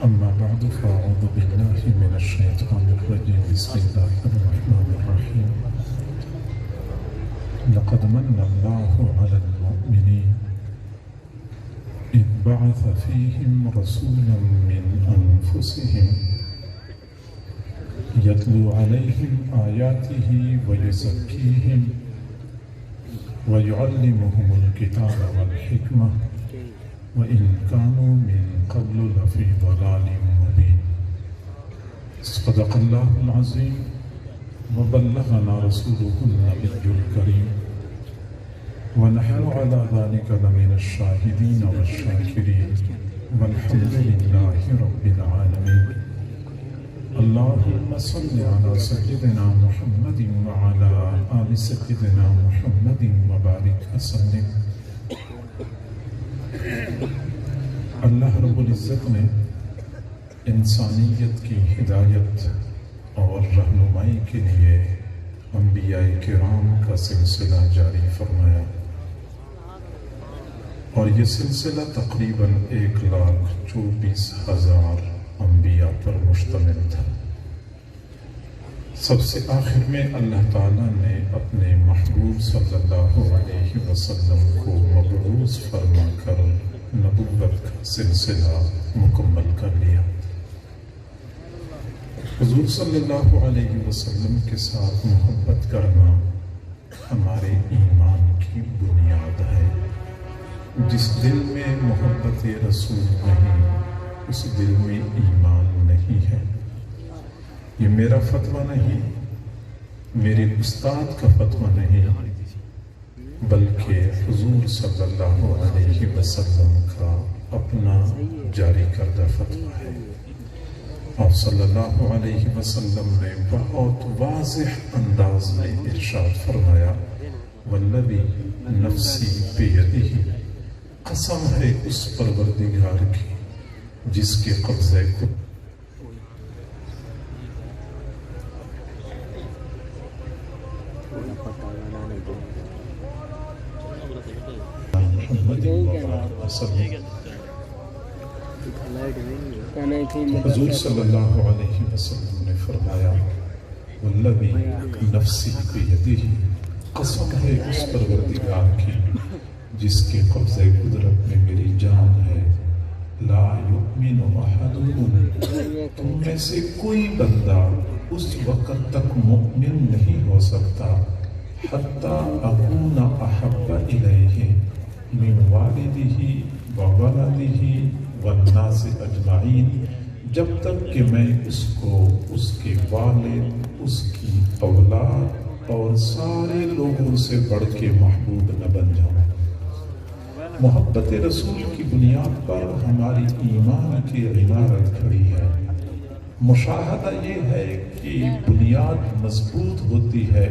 أما بعد فأعوذ بالله من الشيطان الرجيم بسم الله الرحمن الرحيم لقد من الله على المؤمنين إذ بعث فيهم رسولا من أنفسهم يتلو عليهم آياته ويزكيهم ويعلمهم الكتاب والحكمة وإن كانوا من قبل لفي ضلال مبين صدق الله العظيم وبلغنا رسوله النبي الكريم ونحن على ذلك لمن الشاهدين والشاكرين والحمد لله رب العالمين اللهم صل على سيدنا محمد وعلى آل سيدنا محمد وبارك وسلم اللہ رب العزت نے انسانیت کی ہدایت اور رہنمائی کے لیے انبیاء کرام کا سلسلہ جاری فرمایا اور یہ سلسلہ تقریباً 1,24,000 انبیاء پر مشتمل تھا۔ سب سے آخر میں اللہ تعالیٰ نے اپنے محبوب صلی اللہ علیہ وسلم کو مبعوث فرما کر نبوت کا سلسلہ مکمل کر لیا۔ حضور صلی اللہ علیہ وسلم کے ساتھ محبت کرنا ہمارے ایمان کی بنیاد ہے۔ جس دل میں محبت رسول نہیں اس دل میں ایمان نہیں ہے۔ یہ میرا فتویٰ نہیں، میرے استاد کا فتویٰ نہیں، بلکہ حضور صلی اللہ علیہ وسلم کا اپنا جاری کردہ فتویٰ ہے۔ آپ صلی اللہ علیہ وسلم نے بہت واضح انداز میں ارشاد فرمایا والذی نفسی بیدہ، قسم ہے اس پروردگار کی جس کے قبضے کو حضور صلی اللہ علیہ وسلم نے فرمایا والذی نفسی بیدہ، قسم ہے اس پروردگار کی جس کے قبضے قدرت میں میری جان ہے، لا یؤمن احدکم، تم میں سے کوئی بندہ اس وقت تک مؤمن نہیں ہو سکتا حتی اکون احب الیہ من والدہ وولدہ والناس اجمعین، جب تک کہ میں اس کو اس کے والد، اس کی اولاد اور سارے لوگوں سے بڑھ کے محبوب نہ بن جاؤں۔ محبت رسول کی بنیاد پر ہماری ایمان کی عمارت کھڑی ہے۔ مشاہدہ یہ ہے کہ بنیاد مضبوط ہوتی ہے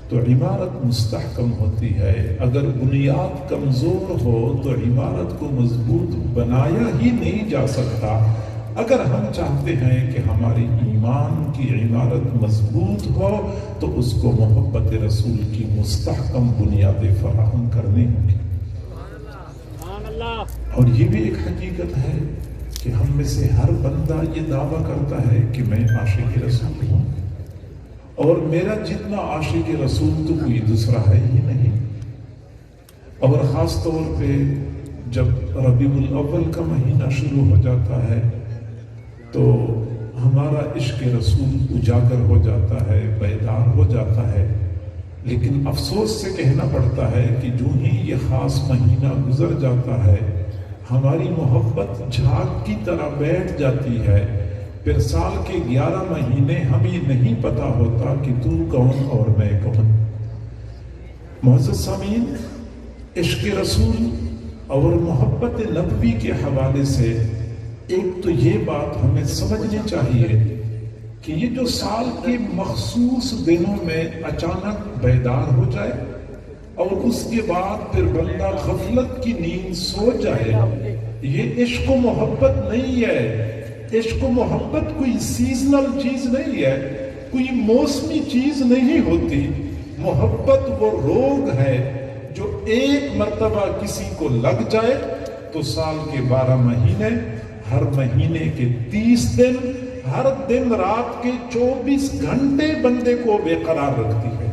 تو عمارت مستحکم ہوتی ہے، اگر بنیاد کمزور ہو تو عمارت کو مضبوط بنایا ہی نہیں جا سکتا۔ اگر ہم چاہتے ہیں کہ ہماری ایمان کی عمارت مضبوط ہو تو اس کو محبت رسول کی مستحکم بنیادیں فراہم کرنی ہوں گی۔ اور یہ بھی ایک حقیقت ہے کہ ہم میں سے ہر بندہ یہ دعویٰ کرتا ہے کہ میں عاشق رسول ہوں، اور میرا جتنا عاشق رسول تو کوئی دوسرا ہے ہی نہیں۔ اور خاص طور پہ جب ربیع الاول کا مہینہ شروع ہو جاتا ہے تو ہمارا عشق رسول اجاگر ہو جاتا ہے، بیدار ہو جاتا ہے۔ لیکن افسوس سے کہنا پڑتا ہے کہ جو ہی یہ خاص مہینہ گزر جاتا ہے ہماری محبت جھاگ کی طرح بیٹھ جاتی ہے، پھر سال کے 11 مہینے ہمیں نہیں پتا ہوتا کہ تو کون اور میں کون۔ معزز سامعین، عشق رسول اور محبت نبوی کے حوالے سے ایک تو یہ بات ہمیں سمجھنی چاہیے کہ یہ جو سال کے مخصوص دنوں میں اچانک بیدار ہو جائے اور اس کے بعد پھر بندہ غفلت کی نیند سو جائے، یہ عشق و محبت نہیں ہے۔ عشق و محبت کوئی سیزنل چیز نہیں ہے، کوئی موسمی چیز نہیں ہوتی۔ محبت وہ روگ ہے جو ایک مرتبہ کسی کو لگ جائے تو سال کے 12 مہینے ہر مہینے کے 30 دن، ہر دن رات کے 24 گھنٹے بندے کو بے قرار رکھتی ہے۔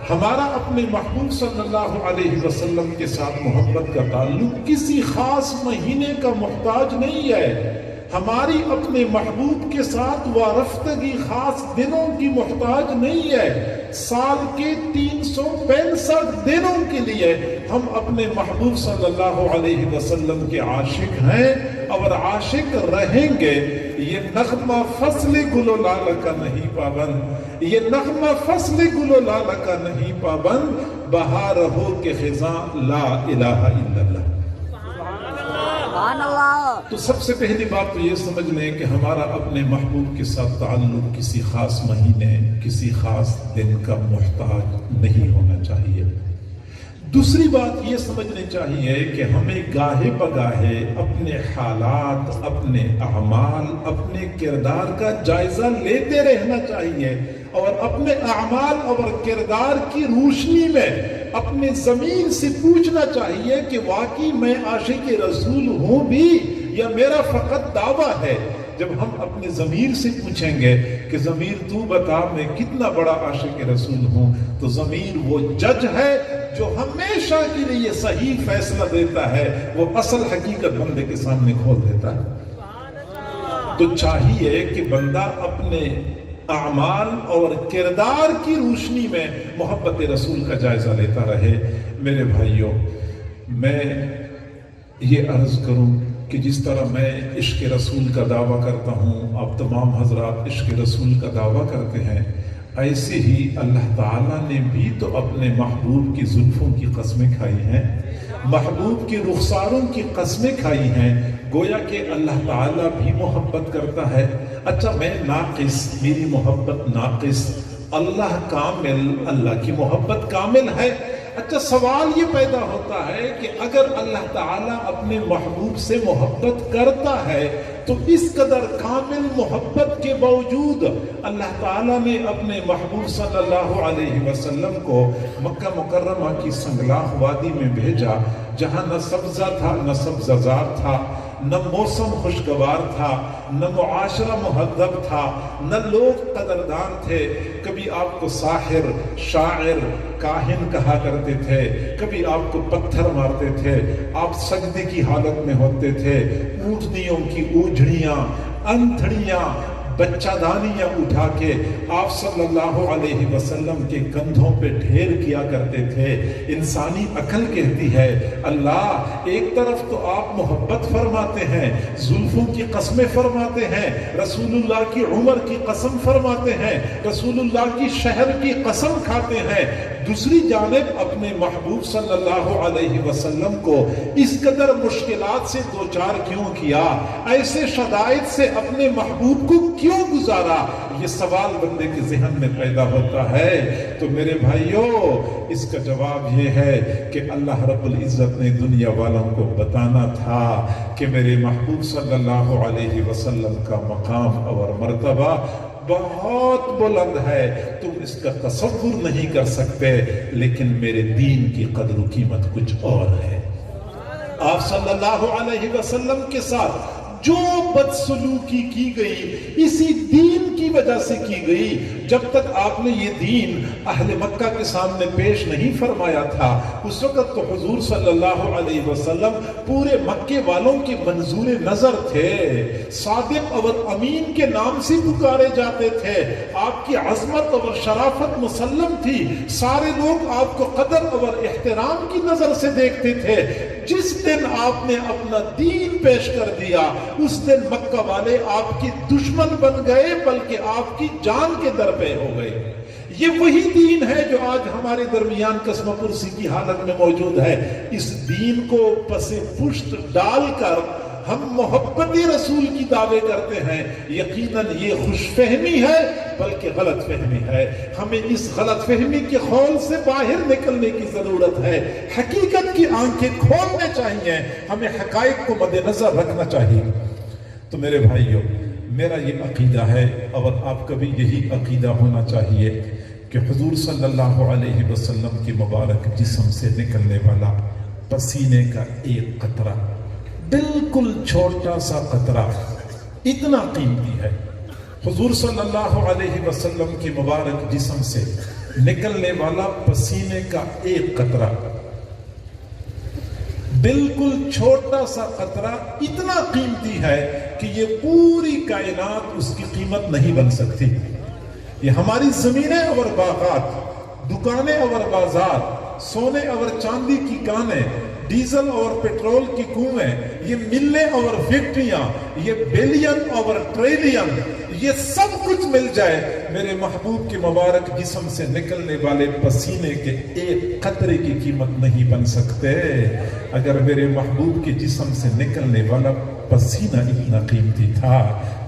ہمارا اپنے محبوب صلی اللہ علیہ وسلم کے ساتھ محبت کا تعلق کسی خاص مہینے کا محتاج نہیں ہے، ہماری اپنے محبوب کے ساتھ وارفتگی خاص دنوں کی محتاج نہیں ہے۔ سال کے 365 دنوں کے لیے ہم اپنے محبوب صلی اللہ علیہ وسلم کے عاشق ہیں اور عاشق رہیں گے۔ یہ نغمہ فصل گل و لال کا نہیں پابند، یہ نغمہ فصل گل و لال کا نہیں پابند، بہار ہو کے خزاں لا الہ الا اللہ۔ تو سب سے پہلی بات تو یہ سمجھ لیں کہ ہمارا اپنے محبوب کے ساتھ تعلق کسی خاص مہینے، کسی خاص دن کا محتاج نہیں ہونا چاہیے۔ دوسری بات یہ سمجھنی چاہیے کہ ہمیں گاہے بگاہے اپنے حالات، اپنے اعمال، اپنے کردار کا جائزہ لیتے رہنا چاہیے، اور اپنے اعمال اور کردار کی روشنی میں اپنے ضمیر سے پوچھنا چاہیے کہ واقعی میں عاشق رسول ہوں بھی یا میرا فقط دعویٰ ہے۔ جب ہم اپنے ضمیر سے پوچھیں گے کہ ضمیر تو بتا میں کتنا بڑا عاشق رسول ہوں، تو ضمیر وہ جج ہے جو ہمیشہ کے لیے صحیح فیصلہ دیتا ہے، وہ اصل حقیقت بندے کے سامنے کھول دیتا ہے۔ تو چاہیے کہ بندہ اپنے اعمال اور کردار کی روشنی میں محبت رسول کا جائزہ لیتا رہے۔ میرے بھائیوں، میں یہ عرض کروں کہ جس طرح میں عشق رسول کا دعویٰ کرتا ہوں، آپ تمام حضرات عشق رسول کا دعویٰ کرتے ہیں، ایسے ہی اللہ تعالیٰ نے بھی تو اپنے محبوب کی زلفوں کی قسمیں کھائی ہیں، محبوب کے رخساروں کی قسمیں کھائی ہیں، گویا کہ اللہ تعالیٰ بھی محبت کرتا ہے۔ اچھا میں ناقص، میری محبت ناقص، اللہ کامل، اللہ کی محبت کامل ہے۔ اچھا سوال یہ پیدا ہوتا ہے کہ اگر اللہ تعالیٰ اپنے محبوب سے محبت کرتا ہے تو اس قدر کامل محبت کے باوجود اللہ تعالیٰ نے اپنے محبوب صلی اللہ علیہ وسلم کو مکہ مکرمہ کی سنگلاخ وادی میں بھیجا، جہاں نہ سبزہ تھا، نہ سبزہ زار تھا، نہ موسم خوشگوار تھا، نہ معاشرہ مہذب تھا، نہ لوگ قدردان تھے۔ کبھی آپ کو ساحر، شاعر، کاہن کہا کرتے تھے، کبھی آپ کو پتھر مارتے تھے، آپ سجدے کی حالت میں ہوتے تھے، اونٹنیوں کی اوجھڑیاں، انتھڑیاں، بچہ دانیاں اٹھا کے آپ صلی اللہ علیہ وسلم کے کندھوں پہ ڈھیر کیا کرتے تھے۔ انسانی عقل کہتی ہے اللہ ایک طرف تو آپ محبت فرماتے ہیں، زلفوں کی قسمیں فرماتے ہیں، رسول اللہ کی عمر کی قسم فرماتے ہیں، رسول اللہ کی شہر کی قسم کھاتے ہیں، دوسری جانب اپنے محبوب صلی اللہ علیہ وسلم کو اس قدر مشکلات سے دوچار کیوں کیا، ایسے شدائد سے اپنے محبوب کو کیوں گزارا؟ یہ سوال بندے کے ذہن میں پیدا ہوتا ہے۔ تو میرے بھائیوں اس کا جواب یہ ہے کہ اللہ رب العزت نے دنیا والوں کو بتانا تھا کہ میرے محبوب صلی اللہ علیہ وسلم کا مقام اور مرتبہ بہت بلند ہے، تم اس کا تصور نہیں کر سکتے، لیکن میرے دین کی قدر و قیمت کچھ اور ہے۔ آپ صلی اللہ علیہ وسلم کے ساتھ جو بدسلوکی کی گئی اسی دین کی وجہ سے کی گئی۔ جب تک آپ نے یہ دین اہل مکہ کے سامنے پیش نہیں فرمایا تھا، اس وقت تو حضور صلی اللہ علیہ وسلم پورے مکے والوں کے منظور نظر تھے، صادق اور امین کے نام سے پکارے جاتے تھے، آپ کی عظمت اور شرافت مسلم تھی، سارے لوگ آپ کو قدر اور احترام کی نظر سے دیکھتے تھے۔ جس دن آپ نے اپنا دین پیش کر دیا اس دن مکہ والے آپ کی دشمن بن گئے، بلکہ آپ کی جان کے در پہ ہو گئے۔ یہ وہی دین ہے جو آج ہمارے درمیان قسم پرسی کی حالت میں موجود ہے۔ اس دین کو پس پشت ڈال کر ہم محبت رسول کی دعوے کرتے ہیں، یقیناً یہ خوش فہمی ہے بلکہ غلط فہمی ہے۔ ہمیں اس غلط فہمی کے خول سے باہر نکلنے کی ضرورت ہے، حقیقت کی آنکھیں کھولنے چاہیے، ہمیں حقائق کو مد نظر رکھنا چاہیے۔ تو میرے بھائیوں میرا یہ عقیدہ ہے اور آپ کا بھی یہی عقیدہ ہونا چاہیے کہ حضور صلی اللہ علیہ وسلم کی مبارک جسم سے نکلنے والا پسینے کا ایک قطرہ بالکل چھوٹا سا قطرہ اتنا قیمتی ہے. حضور صلی اللہ علیہ وسلم کی مبارک جسم سے نکلنے والا پسینے کا ایک قطرہ، بالکل چھوٹا سا قطرہ اتنا قیمتی ہے کہ یہ پوری کائنات اس کی قیمت نہیں بن سکتی. یہ ہماری زمینیں اور باغات، دکانیں اور بازار، سونے اور چاندی کی کانیں، ڈیزل اور پیٹرول کی کنویں، یہ ملیں اور فیکٹریاں، یہ بلین اور ٹریلین، یہ سب کچھ مل جائے، میرے محبوب کی مبارک جسم سے نکلنے والے پسینے کے ایک قطرے کی قیمت نہیں بن سکتے. اگر میرے محبوب کے جسم سے نکلنے والا پسینہ اتنا قیمتی تھا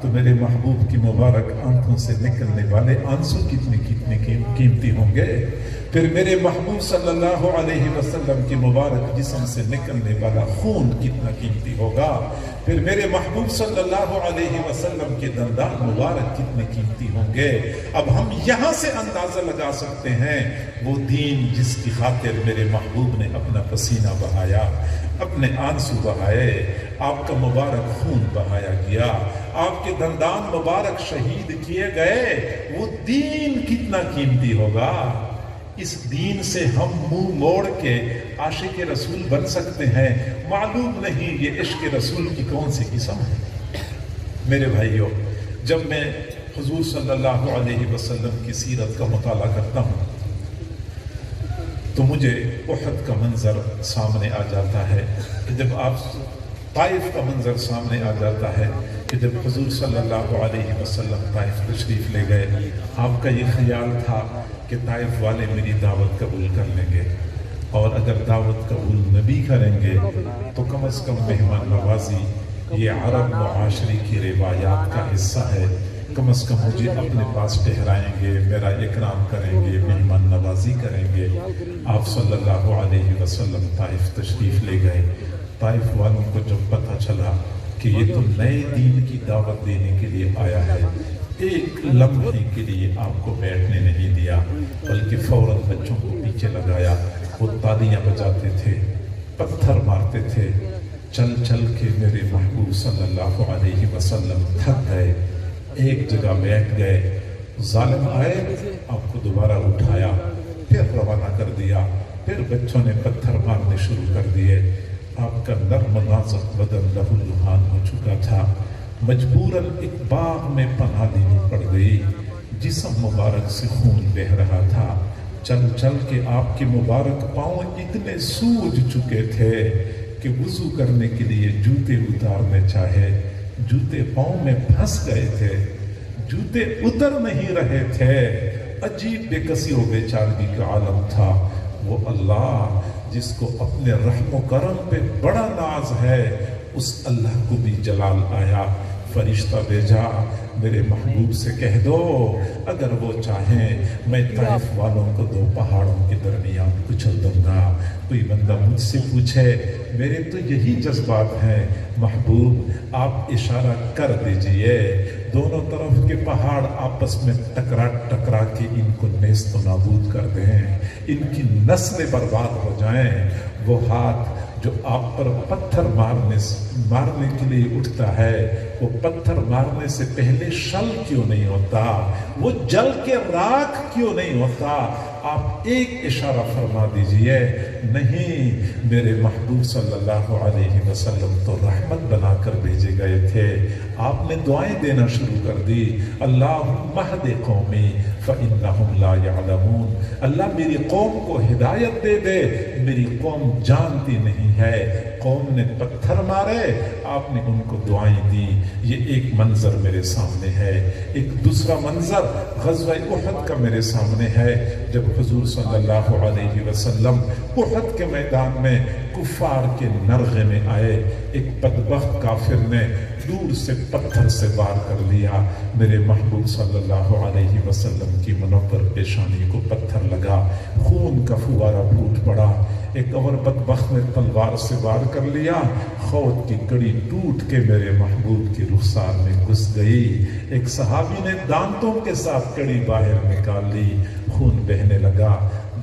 تو میرے محبوب کی مبارک آنکھوں سے نکلنے والے آنسو کتنے قیمتی ہوں گے. پھر میرے محبوب صلی اللہ علیہ وسلم کی مبارک جسم سے نکلنے والا خون کتنا قیمتی ہوگا. پھر میرے محبوب صلی اللہ علیہ وسلم کے دندان مبارک کتنے قیمتی ہوں گے. اب ہم یہاں سے اندازہ لگا سکتے ہیں وہ دین جس کی خاطر میرے محبوب نے اپنا پسینہ بہایا، اپنے آنسو بہائے، آپ کا مبارک خون بہایا گیا، آپ کے دندان مبارک شہید کیے گئے، وہ دین کتنا قیمتی ہوگا. اس دین سے ہم منہ موڑ کے عاشق رسول بن سکتے ہیں. معلوم نہیں یہ عشق رسول کی کون سی قسم ہے. میرے بھائیوں، جب میں حضور صلی اللہ علیہ وسلم کی سیرت کا مطالعہ کرتا ہوں تو مجھے احد کا منظر سامنے آ جاتا ہے کہ جب آپ طائف کا منظر سامنے آ جاتا ہے کہ جب حضور صلی اللہ علیہ وسلم طائف تشریف لے گئے، آپ کا یہ خیال تھا کہ طائف والے میری دعوت قبول کر لیں گے، اور اگر دعوت قبول نہ بھی کریں گے تو کم از کم مہمان نوازی یہ عرب معاشرے کی روایات کا حصہ ہے، کم از کم مجھے اپنے پاس ٹھہرائیں گے، میرا اکرام کریں گے، مہمان نوازی کریں گے. آپ صلی اللہ علیہ وسلم طائف تشریف لے گئے. طائف والوں کو جب پتہ چلا کہ یہ تو نئے دین کی دعوت دینے کے لیے آیا ہے، ایک لمحے کے لیے آپ کو بیٹھنے نہیں دیا، بلکہ فوراً بچوں کو پیچھے لگایا. وہ تالیاں بجاتے تھے، پتھر مارتے تھے. چل چل کے میرے محبوب صلی اللہ علیہ وسلم تھک گئے، ایک جگہ بیٹھ گئے. ظالم آئے، آپ کو دوبارہ اٹھایا، پھر روانہ کر دیا. پھر بچوں نے پتھر مارنے شروع کر دیے. آپ کا نرم نازک بدن لہو لہان ہو چکا تھا. مجبوراً ایک باغ میں پناہ لینی پڑ گئی. جسم مبارک سے خون بہہ رہا تھا. چل چل کے آپ کے مبارک پاؤں اتنے سوج چکے تھے کہ وضو کرنے کے لیے جوتے اتارنے چاہے، جوتے پاؤں میں پھنس گئے تھے، جوتے اتر نہیں رہے تھے. عجیب بے کسی و بے چارگی کا عالم تھا. وہ اللہ جس کو اپنے رحم و کرم پہ بڑا ناز ہے، اس اللہ کو بھی جلال آیا. فرشتہ بھیجا، میرے محبوب سے کہہ دو اگر وہ چاہیں میں طائف والوں کو دو پہاڑوں کے درمیان کچل دوں گا. کوئی بندہ مجھ سے پوچھے، میرے تو یہی جذبات ہیں. محبوب آپ اشارہ کر دیجئے، دونوں طرف کے پہاڑ آپس میں ٹکرا ٹکرا کے ان کو نیست و نابود کر دیں، ان کی نسلیں برباد ہو جائیں. وہ ہاتھ جو آپ پر پتھر مارنے کے لیے اٹھتا ہے، وہ پتھر مارنے سے پہلے شل کیوں نہیں ہوتا؟ وہ جل کے راکھ کیوں نہیں ہوتا؟ آپ ایک اشارہ فرما دیجئے. نہیں، میرے محبوب صلی اللہ علیہ وسلم تو رحمت بنا کر بھیجے گئے تھے. آپ نے دعائیں دینا شروع کر دی. اللہم اہد قومی فإنہم لا یعلمون. اللہ میری قوم کو ہدایت دے دے، میری قوم جانتی نہیں ہے. قوم نے پتھر مارے، آپ نے ان کو دعائیں دی. یہ ایک منظر میرے سامنے ہے. ایک دوسرا منظر غزوہ احد کا میرے سامنے ہے، جب حضور صلی اللہ علیہ وسلم احد کے میدان میں کفار کے نرغے میں آئے. ایک بدبخت کافر نے دور سے پتھر سے وار کر لیا. میرے محبوب صلی اللہ علیہ وسلم کی منور پیشانی کو پتھر لگا، خون کا فوارہ پھوٹ پڑا. ایک اور بدبخت نے تلوار سے وار کر لیا، خود کی کڑی ٹوٹ کے میرے محبوب کی رخسار میں گھس گئی. ایک صحابی نے دانتوں کے ساتھ کڑی باہر نکال لی، خون بہنے لگا.